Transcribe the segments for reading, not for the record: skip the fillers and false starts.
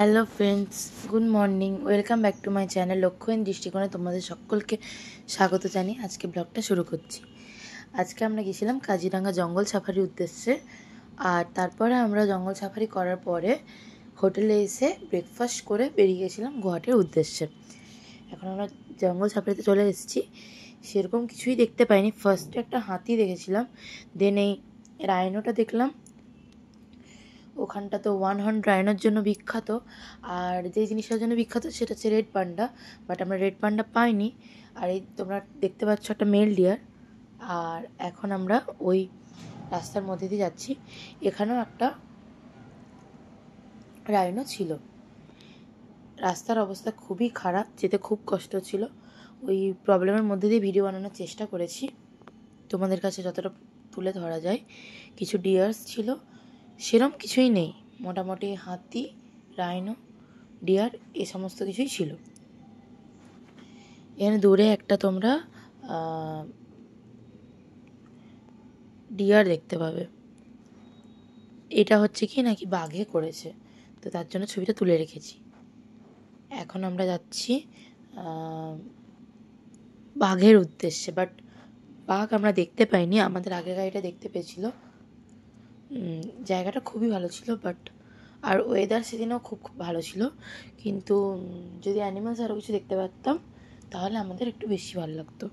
Hello friends, good morning. Welcome back to my channel লক্ষ্যহীন দৃষ্টিকোণে তোমাদের সকলকে স্বাগত জানিয়ে আজকে ব্লগটা শুরু করছি। আজকে আমরা গেছিলাম কাজিরাঙ্গা জঙ্গল সাফারির উদ্দেশ্যে। আর তারপরে আমরা জঙ্গল সাফারি করার পরে হোটেলে এসে ব্রেকফাস্ট করে বেরিয়ে গেছিলাম গুয়াহাটির উদ্দেশ্যে। এখন আমরা জঙ্গল সাফারিতে চলে এসেছি। সেরকম কিছুই দেখতে পাইনি। ফার্স্টে একটা হাতি দেখেছিলাম, দেন এই রাইনোটা দেখলাম। ওখানটা তো ওয়ান হর্ন রাইনোর জন্য বিখ্যাত, আর যেই জিনিসটার জন্য বিখ্যাত সেটা হচ্ছে রেড পান্ডা। বাট আমরা রেড পান্ডা পাইনি। আর এই তোমরা দেখতে পাচ্ছ একটা মেল ডিয়ার। আর এখন আমরা ওই রাস্তার মধ্যে দিয়ে যাচ্ছি। এখানেও একটা রাইনো ছিল। রাস্তার অবস্থা খুবই খারাপ, যেতে খুব কষ্ট ছিল। ওই প্রবলেমের মধ্যে দিয়ে ভিডিও বানানোর চেষ্টা করেছি তোমাদের কাছে যতটা তুলে ধরা যায়। কিছু ডিয়ার্স ছিল, সেরম কিছুই নেই। মোটামুটি হাতি, রাইনো, ডিয়ার এই সমস্ত কিছুই ছিল। এখানে দূরে একটা তোমরা ডিয়ার দেখতে পাবে। এটা হচ্ছে কি নাকি বাঘে করেছে, তো তার জন্য ছবিটা তুলে রেখেছি। এখন আমরা যাচ্ছি বাঘের উদ্দেশ্যে, বাট বাঘ আমরা দেখতে পাইনি। আমাদের আগের গাড়িটা দেখতে পেয়েছিল। জায়গাটা খুবই ভালো ছিল, বাট আর ওয়েদার সেদিনও খুব ভালো ছিল। কিন্তু যদি অ্যানিমালস আরও কিছু দেখতে পারতাম তাহলে আমাদের একটু বেশি ভালো লাগতো।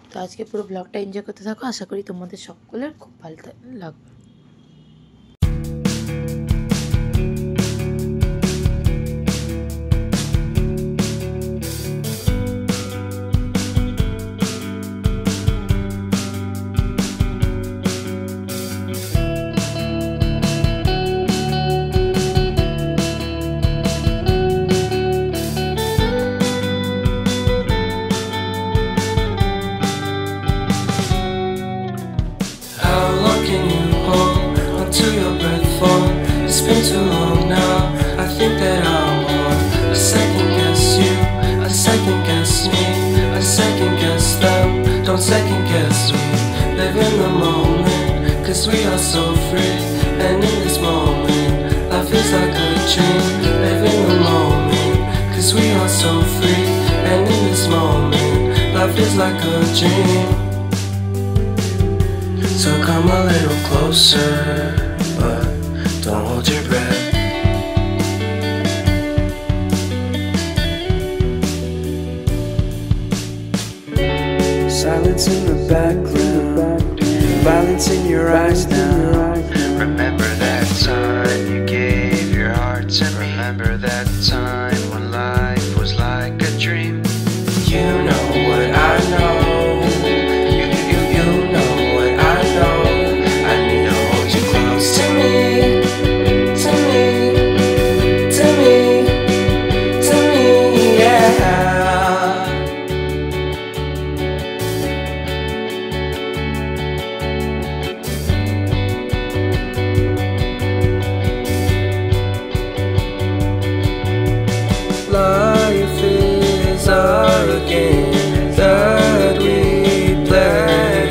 তো আজকে পুরো ব্লগটা এনজয় করতে থাকো। আশা করি তোমাদের সকলের খুব ভালো লাগবে। It's been too long now. I think that I want a second guess you, a second guess me, a second guess them. Don't second guess me. Live in the moment, cause we are so free. And in this moment, life is like a dream. Live in the moment, cause we are so free. And in this moment, life is like a dream. So come a little closer, but don't hold your breath. Silence in the background, violence in your eyes now. Remember that time you gave your heart to me. Remember that time when life was like a dream. You know what I know. You know what I know. I need to hold you close to me. Life is our game that we play.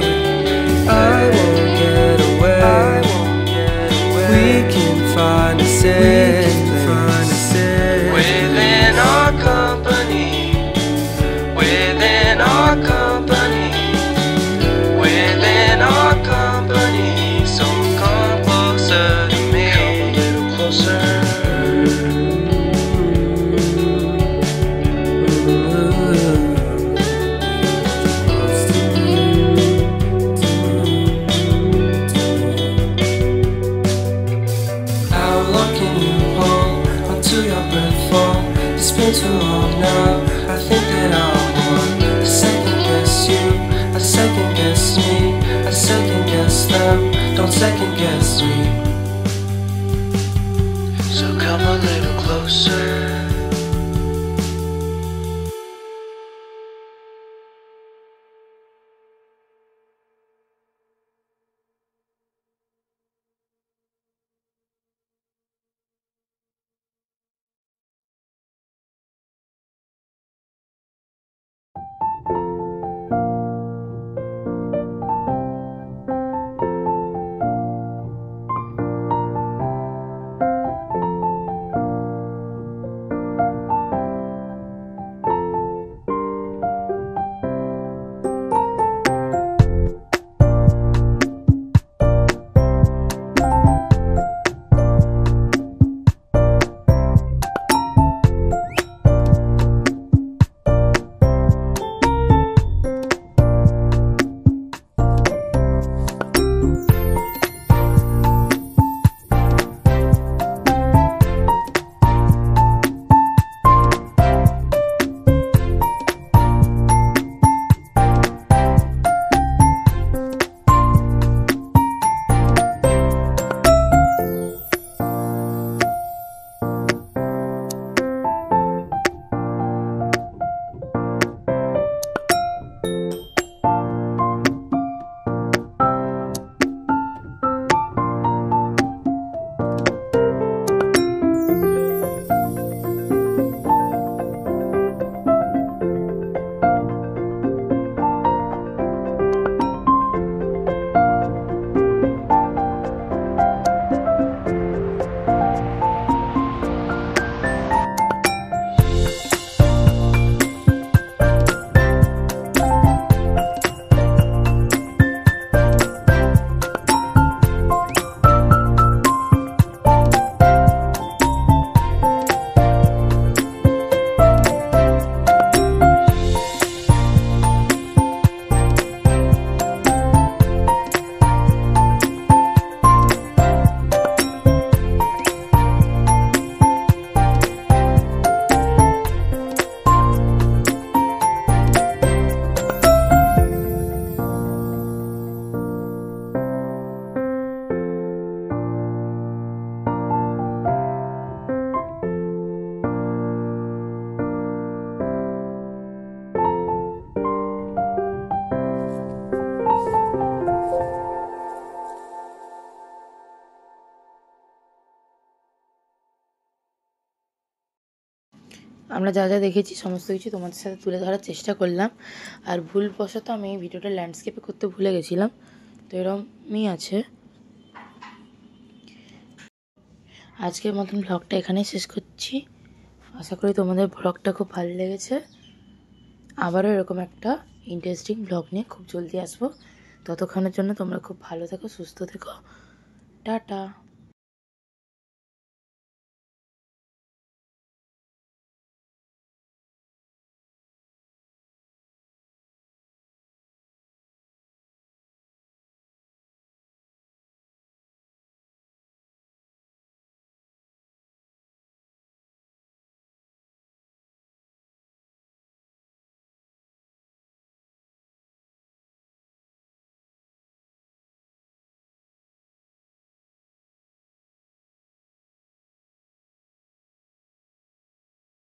I won't get away. We can find a safe place Within our company, within our company, within our company. So come closer to me. Come a little closer. It's been too long now. I think that I want a second guess you, a second guess me, a second guess them. Don't second guess me. So come a little closer. আমরা যা যা দেখেছি সমস্ত কিছু তোমাদের সাথে তুলে ধরার চেষ্টা করলাম। আর ভুলবশত আমি এই ভিডিওটা ল্যান্ডস্কেপে করতে ভুলে গেছিলাম, তো এরকমই আছে। আজকের মতন ব্লগটা এখানেই শেষ করছি। আশা করি তোমাদের ব্লগটা খুব ভালো লেগেছে। আবারও এরকম একটা ইন্টারেস্টিং ব্লগ নিয়ে খুব জলদি আসবো। ততক্ষণের জন্য তোমরা খুব ভালো থেকো, সুস্থ থেকো। টাটা।